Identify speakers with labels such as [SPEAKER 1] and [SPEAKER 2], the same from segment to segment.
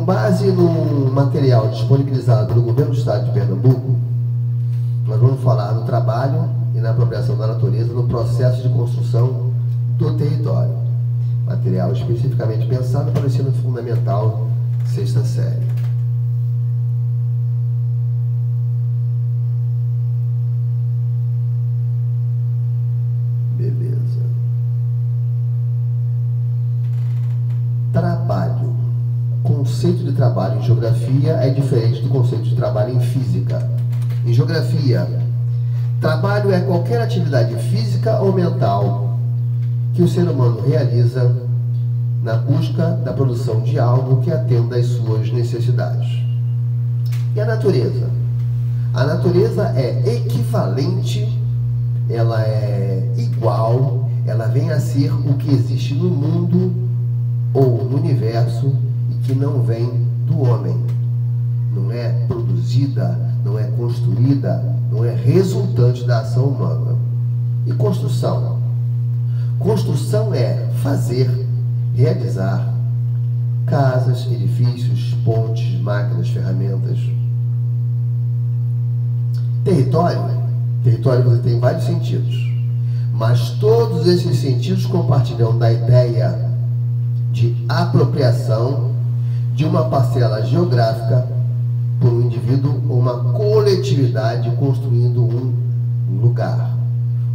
[SPEAKER 1] base no material disponibilizado pelo Governo do Estado de Pernambuco, nós vamos falar no trabalho e na apropriação da natureza no processo de construção do território. Material especificamente pensado para o ensino fundamental, 6ª série. Beleza. Trabalho. O conceito de trabalho em geografia é diferente do conceito de trabalho em física. Em geografia, trabalho é qualquer atividade física ou mental que o ser humano realiza na busca da produção de algo que atenda às suas necessidades. E a natureza? A natureza é equivalente, ela é igual, ela vem a ser o que existe no mundo ou no universo e que não vem do homem. Não é produzida, não é construída, não é resultante da ação humana. E construção? Construção é fazer, realizar casas, edifícios, pontes, máquinas, ferramentas. Território? Território você tem vários sentidos, mas todos esses sentidos compartilham da ideia de apropriação de uma parcela geográfica por um indivíduo ou uma coletividade construindo um lugar.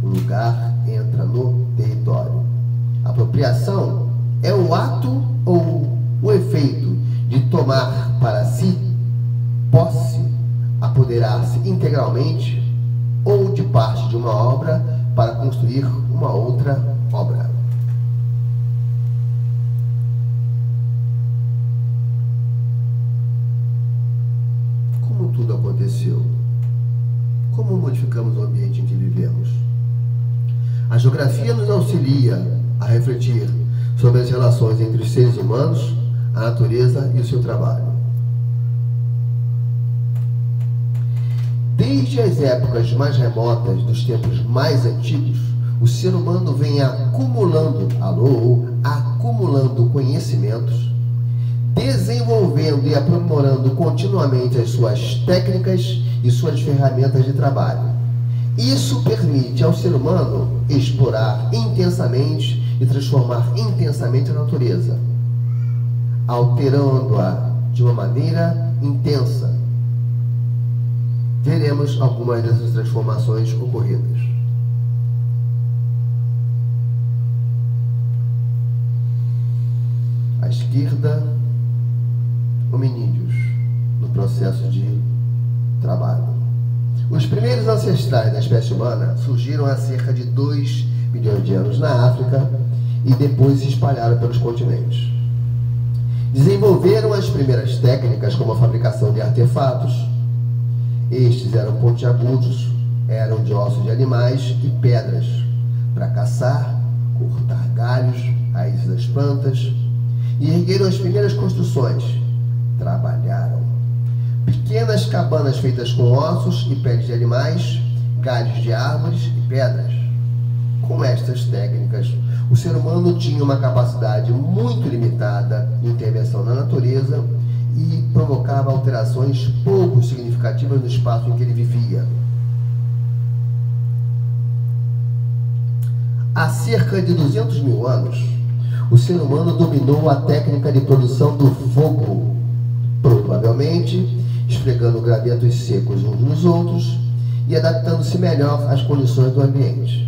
[SPEAKER 1] O lugar entra no território. Apropriação é o ato ou o efeito de tomar para si posse, apoderar-se integralmente ou de parte de uma obra para construir uma outra obra. Como tudo aconteceu? Como modificamos o ambiente em que vivemos? A geografia nos auxilia a refletir sobre as relações entre os seres humanos, a natureza e o seu trabalho. Desde as épocas mais remotas dos tempos mais antigos, o ser humano vem acumulando conhecimentos, desenvolvendo e aprimorando continuamente as suas técnicas e suas ferramentas de trabalho. Isso permite ao ser humano explorar intensamente e transformar intensamente a natureza, alterando-a de uma maneira intensa. Veremos algumas dessas transformações ocorridas. À esquerda, hominídeos no processo de trabalho. Os primeiros ancestrais da espécie humana surgiram há cerca de 2 milhões de anos na África e depois se espalharam pelos continentes. Desenvolveram as primeiras técnicas como a fabricação de artefatos. Estes eram pontiagudos, eram de ossos de animais e pedras, para caçar, cortar galhos, raízes das plantas, e ergueram as primeiras construções. Trabalharam. Pequenas cabanas feitas com ossos e peles de animais, galhos de árvores e pedras. Com estas técnicas, o ser humano tinha uma capacidade muito limitada de intervenção na natureza e provocava alterações pouco significativas no espaço em que ele vivia. Há cerca de 200 mil anos, o ser humano dominou a técnica de produção do fogo, provavelmente esfregando gravetos secos uns nos outros e adaptando-se melhor às condições do ambiente.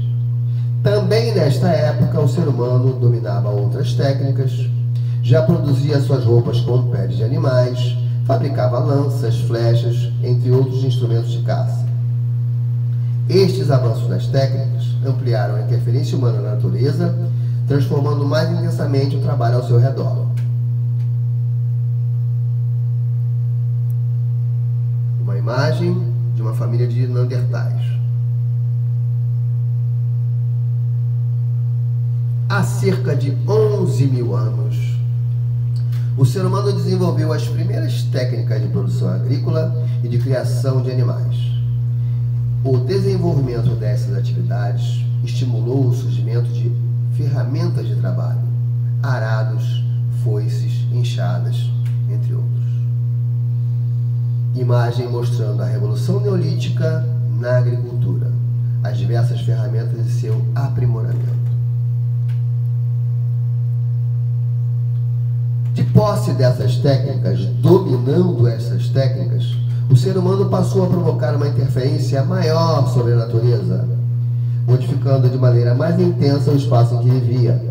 [SPEAKER 1] Também nesta época, o ser humano dominava outras técnicas, já produzia suas roupas com peles de animais, fabricava lanças, flechas, entre outros instrumentos de caça. Estes avanços das técnicas ampliaram a interferência humana na natureza, transformando mais intensamente o trabalho ao seu redor. Uma imagem de uma família de Neandertais. Há cerca de 11 mil anos, o ser humano desenvolveu as primeiras técnicas de produção agrícola e de criação de animais. O desenvolvimento dessas atividades estimulou o surgimento de ferramentas de trabalho, arados, foices, enxadas entre outros. Imagem mostrando a Revolução Neolítica na agricultura, as diversas ferramentas e seu aprimoramento. De posse dessas técnicas, dominando essas técnicas, o ser humano passou a provocar uma interferência maior sobre a natureza, modificando de maneira mais intensa o espaço em que vivia.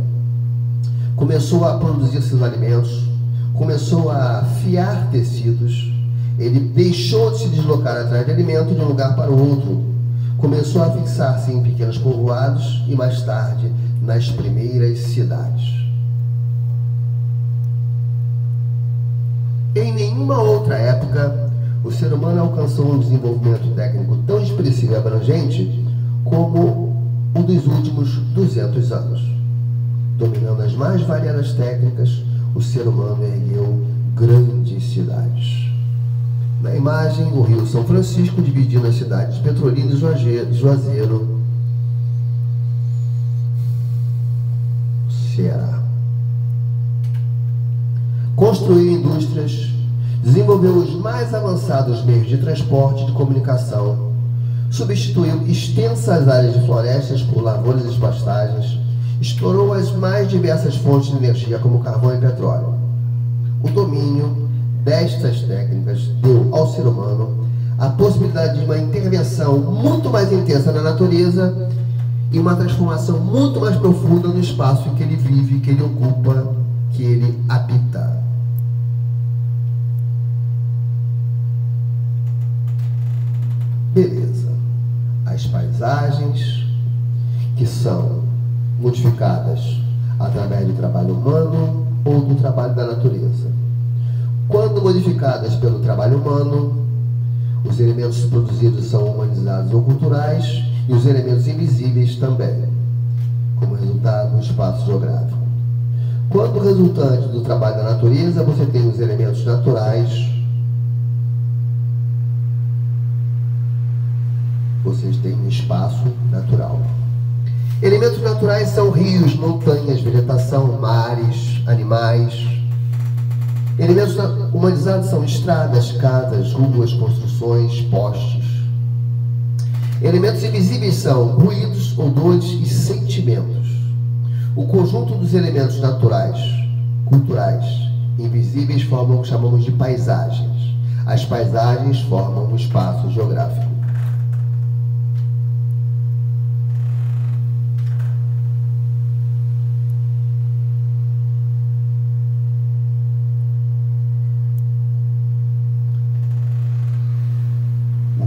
[SPEAKER 1] Começou a produzir seus alimentos, começou a fiar tecidos, ele deixou de se deslocar atrás de alimento de um lugar para o outro, começou a fixar-se em pequenos povoados e mais tarde nas primeiras cidades. Em nenhuma outra época, o ser humano alcançou um desenvolvimento técnico tão expressivo e abrangente como o dos últimos 200 anos. Dominando as mais variadas técnicas, o ser humano ergueu grandes cidades. Na imagem, o rio São Francisco dividindo as cidades de Petrolina e Juazeiro, Ceará. Construiu indústrias, desenvolveu os mais avançados meios de transporte e de comunicação, substituiu extensas áreas de florestas por lavouras e pastagens, explorou as mais diversas fontes de energia como carvão e petróleo. O domínio destas técnicas deu ao ser humano a possibilidade de uma intervenção muito mais intensa na natureza e uma transformação muito mais profunda no espaço em que ele vive, que ele ocupa, que ele habita. Beleza. As paisagens, que são modificadas através do trabalho humano ou do trabalho da natureza. Quando modificadas pelo trabalho humano, os elementos produzidos são humanizados ou culturais e os elementos invisíveis também, como resultado do espaço geográfico. Quando resultante do trabalho da natureza, você tem os elementos naturais, vocês têm um espaço natural. Elementos naturais são rios, montanhas, vegetação, mares, animais. Elementos humanizados são estradas, casas, ruas, construções, postes. Elementos invisíveis são ruídos, odores e sentimentos. O conjunto dos elementos naturais, culturais, invisíveis formam o que chamamos de paisagens. As paisagens formam o espaço geográfico.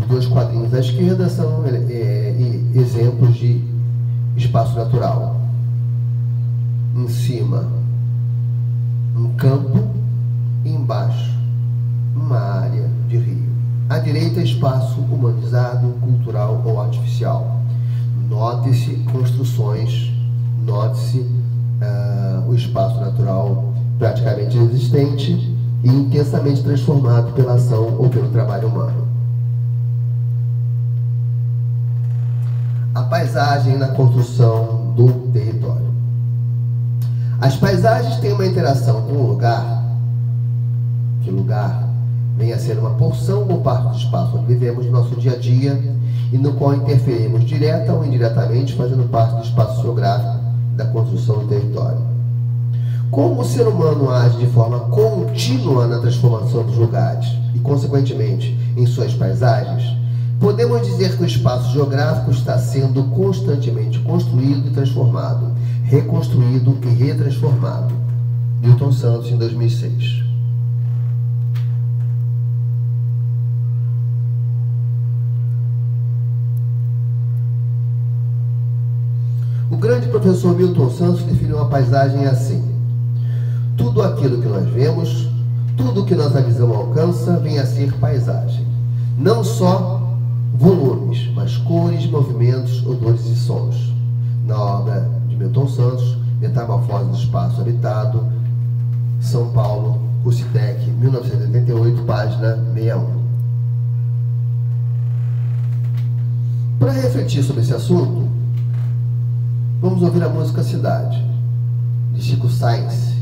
[SPEAKER 1] Dois quadrinhos à esquerda são exemplos de espaço natural. Em cima, um campo, e embaixo, uma área de rio. À direita, espaço humanizado, cultural ou artificial. Note-se construções, note-se o espaço natural praticamente existente e intensamente transformado pela ação ou pelo trabalho humano. A paisagem na construção do território. As paisagens têm uma interação com o lugar, que o lugar vem a ser uma porção ou parte do espaço onde vivemos no nosso dia a dia e no qual interferimos direta ou indiretamente, fazendo parte do espaço geográfico da construção do território. Como o ser humano age de forma contínua na transformação dos lugares e, consequentemente, em suas paisagens, podemos dizer que o espaço geográfico está sendo constantemente construído e transformado, reconstruído e retransformado. Newton Santos, em 2006. O grande professor Milton Santos definiu a paisagem assim: tudo aquilo que nós vemos, tudo que nossa visão alcança, vem a ser paisagem. Não só volumes, mas cores, movimentos, odores e sons. Na obra de Milton Santos, Metamorfose do Espaço Habitado, São Paulo, Cusitec, 1988, página 61. Para refletir sobre esse assunto, vamos ouvir a música Cidade, de Chico Science,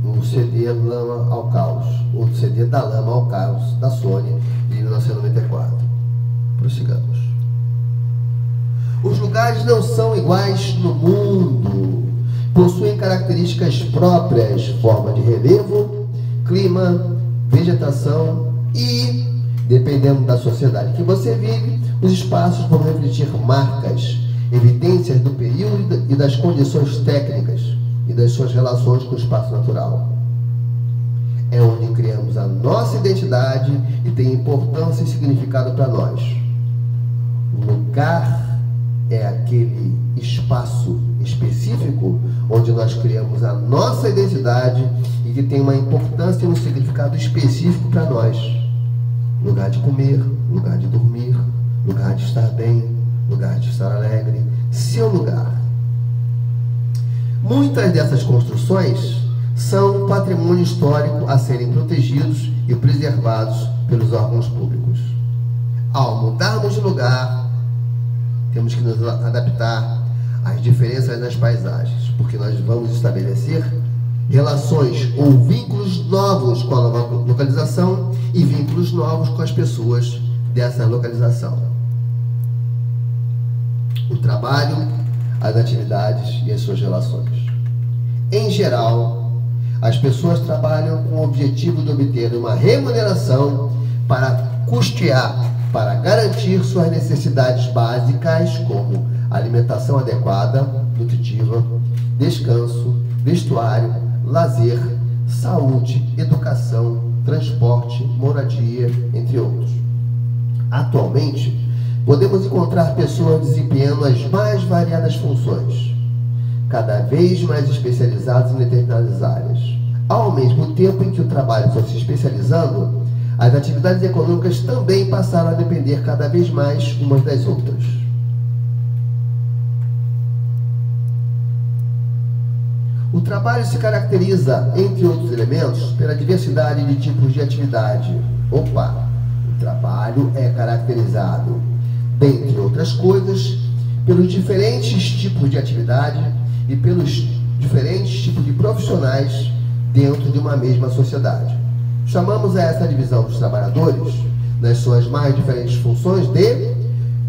[SPEAKER 1] no CD Lama ao Caos, o CD da Lama ao Caos, da Sony, de 1994. Prossigamos. Os lugares não são iguais no mundo. Possuem características próprias, forma de relevo, clima, vegetação e, dependendo da sociedade que você vive, os espaços vão refletir marcas, evidências do período e das condições técnicas e das suas relações com o espaço natural. É onde criamos a nossa identidade e tem importância e significado para nós. O lugar é aquele espaço específico onde nós criamos a nossa identidade e que tem uma importância e um significado específico para nós. Lugar de comer, lugar de dormir, lugar de estar bem, lugar de estar alegre, seu lugar. Muitas dessas construções são patrimônio histórico a serem protegidos e preservados pelos órgãos públicos. Ao mudarmos de lugar, temos que nos adaptar às diferenças nas paisagens, porque nós vamos estabelecer relações ou vínculos novos com a nova localização e vínculos novos com as pessoas dessa localização. O trabalho, as atividades e as suas relações. Em geral, as pessoas trabalham com o objetivo de obter uma remuneração para custear, para garantir suas necessidades básicas, como alimentação adequada, nutritiva, descanso, vestuário, lazer, saúde, educação, transporte, moradia, entre outros. Atualmente, podemos encontrar pessoas desempenhando as mais variadas funções, cada vez mais especializadas em determinadas áreas. Ao mesmo tempo em que o trabalho foi se especializando, as atividades econômicas também passaram a depender cada vez mais umas das outras. O trabalho se caracteriza, entre outros elementos, pela diversidade de tipos de atividade. O trabalho é caracterizado, dentre outras coisas, pelos diferentes tipos de atividade e pelos diferentes tipos de profissionais dentro de uma mesma sociedade. Chamamos a essa divisão dos trabalhadores, nas suas mais diferentes funções, de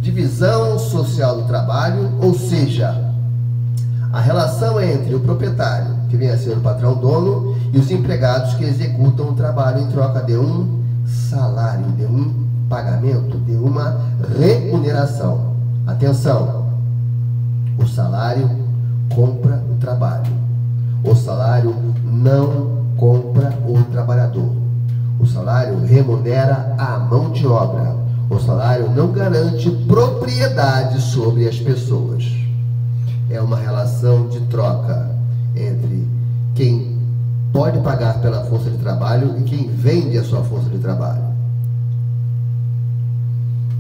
[SPEAKER 1] divisão social do trabalho, ou seja, a relação entre o proprietário, que vem a ser o patrão-dono, e os empregados que executam o trabalho em troca de um salário, de um pagamento, de uma remuneração. Atenção! O salário compra o trabalho. O salário não compra o trabalhador. O salário remunera a mão de obra. O salário não garante propriedade sobre as pessoas. É uma relação de troca entre quem pode pagar pela força de trabalho e quem vende a sua força de trabalho.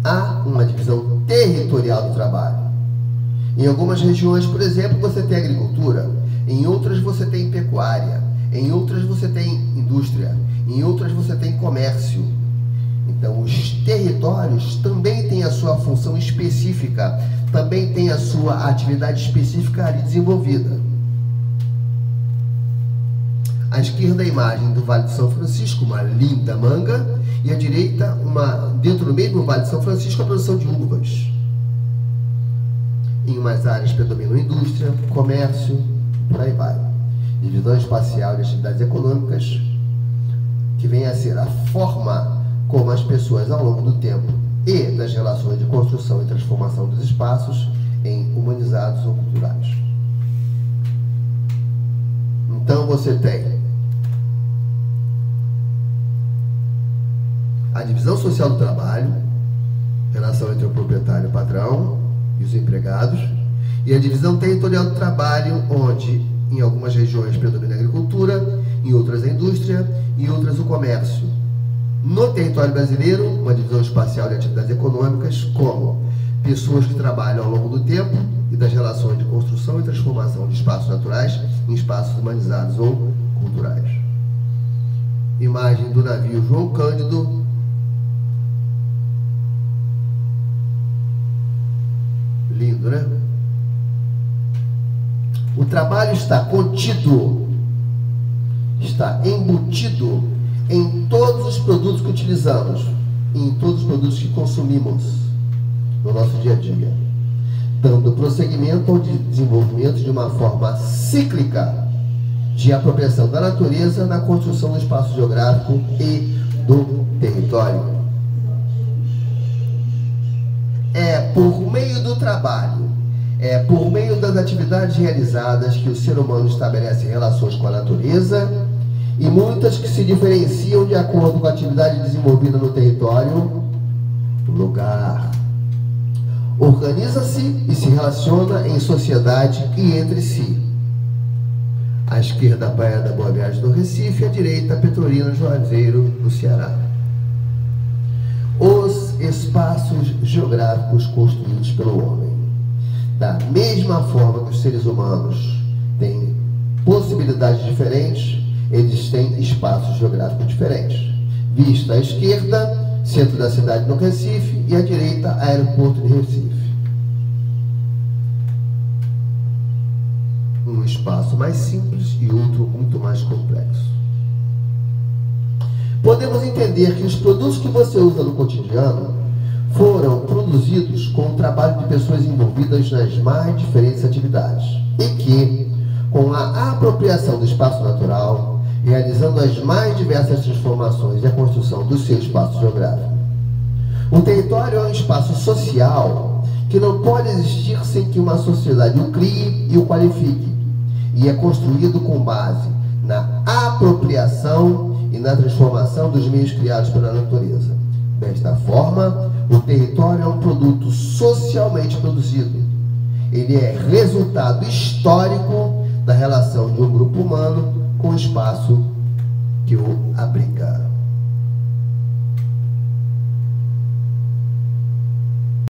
[SPEAKER 1] Há uma divisão territorial do trabalho. Em algumas regiões, por exemplo, você tem agricultura, em outras você tem pecuária, em outras você tem indústria, em outras você tem comércio. Então, os territórios também têm a sua função específica, também têm a sua atividade específica ali desenvolvida. À esquerda, a imagem do Vale de São Francisco, uma linda manga, e à direita, dentro do mesmo Vale de São Francisco, a produção de uvas. Em umas áreas predominam indústria, comércio, por aí vai. Divisão espacial de atividades econômicas, que vem a ser a forma como as pessoas ao longo do tempo e das relações de construção e transformação dos espaços em humanizados ou culturais. Então você tem a divisão social do trabalho, relação entre o proprietário e o patrão e os empregados, e a divisão territorial do trabalho, onde em algumas regiões predomina a agricultura, em outras a indústria, em outras o comércio. No território brasileiro, uma divisão espacial de atividades econômicas, como pessoas que trabalham ao longo do tempo e das relações de construção e transformação de espaços naturais em espaços humanizados ou culturais. Imagem do navio João Cândido. Lindo, né? O trabalho está contido está embutido em todos os produtos que utilizamos e em todos os produtos que consumimos no nosso dia a dia, dando prosseguimento ao desenvolvimento de uma forma cíclica de apropriação da natureza na construção do espaço geográfico e do território. É por meio do trabalho, é por meio das atividades realizadas que o ser humano estabelece relações com a natureza, e muitas que se diferenciam de acordo com a atividade desenvolvida no território, lugar. Organiza-se e se relaciona em sociedade e entre si. À esquerda, a Praia da Boa Viagem do Recife, à direita, a Petrolina Juazeiro, no Ceará. Os espaços geográficos construídos pelo homem. Da mesma forma que os seres humanos têm possibilidades diferentes, eles têm espaços geográficos diferentes. Vista à esquerda, centro da cidade no Recife, e à direita, aeroporto de Recife. Um espaço mais simples e outro muito mais complexo. Podemos entender que os produtos que você usa no cotidiano foram produzidos com o trabalho de pessoas envolvidas nas mais diferentes atividades e que, com a apropriação do espaço natural, realizando as mais diversas transformações e a construção do seu espaço geográfico. O território é um espaço social que não pode existir sem que uma sociedade o crie e o qualifique, e é construído com base na apropriação e na transformação dos meios criados pela natureza. Desta forma, o território é um produto socialmente produzido. Ele é resultado histórico da relação de um grupo humano com o espaço que o